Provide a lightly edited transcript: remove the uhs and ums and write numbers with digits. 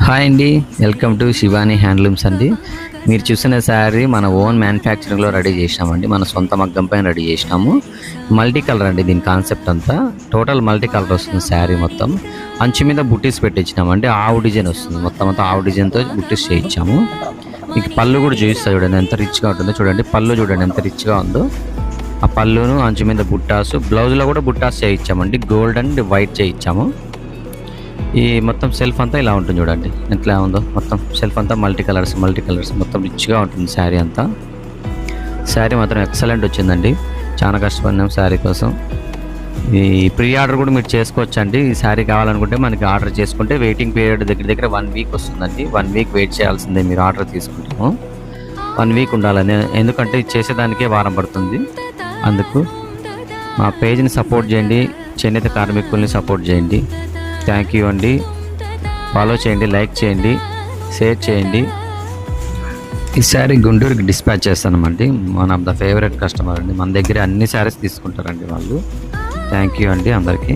Hi అండి, welcome to Shivani handlooms అండి. మీరు చూసిన శారీ మన ఓన్ మ్యానుఫ్యాక్చరింగ్లో రెడీ చేసినామండి. మన సొంత మగ్గం పైన రెడీ చేసినాము. మల్టీ కలర్ అండి దీని కాన్సెప్ట్ అంతా. టోటల్ మల్టీ కలర్ వస్తుంది శారీ మొత్తం. అంచు మీద బుట్టీస్ పెట్టించినామండి. ఆవు డిజైన్ వస్తుంది, మొత్తం అంతా ఆవు డిజైన్తో బుట్టీస్ చేయించాము. మీకు పళ్ళు కూడా చూపిస్తా చూడండి ఎంత రిచ్గా ఉంటుందో. చూడండి పళ్ళు చూడండి ఎంత రిచ్గా ఉందో. ఆ పళ్ళును అంచు మీద బుట్టాసు, బ్లౌజ్లో కూడా బుట్టాస్ చేయించామండి. గోల్డ్ అండ్ వైట్ చేయించాము. ఈ మొత్తం సెల్ఫ్ అంతా ఇలా ఉంటుంది చూడండి ఎట్లా ఉందో. మొత్తం సెల్ఫ్ అంతా మల్టీ కలర్స్ మొత్తం రిచ్గా ఉంటుంది శారీ అంతా. శారీ మాత్రం ఎక్సలెంట్ వచ్చిందండి. చాలా కష్టపడినాం శారీ కోసం. ఈ ప్రీ ఆర్డర్ కూడా మీరు చేసుకోవచ్చు అండి. ఈ శారీ కావాలనుకుంటే మనకి ఆర్డర్ చేసుకుంటే వెయిటింగ్ పీరియడ్ దగ్గర 1 వీక్ వస్తుందండి. 1 వీక్ వెయిట్ చేయాల్సిందే మీరు ఆర్డర్ తీసుకుంటాము. 1 వీక్ ఉండాలని, ఎందుకంటే చేసేదానికే వారం పడుతుంది. అందుకు మా పేజ్ని సపోర్ట్ చేయండి, చేనేత కార్మికుల్ని సపోర్ట్ చేయండి. థ్యాంక్ యూ అండి. ఫాలో చేయండి, లైక్ చేయండి, షేర్ చేయండి. ఈ శారీ గుంటూరుకి డిస్పాచ్ చేస్తామండి. One of the favourite customer అండి. మన దగ్గర అన్ని శారీస్ తీసుకుంటారండి వాళ్ళు. థ్యాంక్ యూ అండి అందరికీ.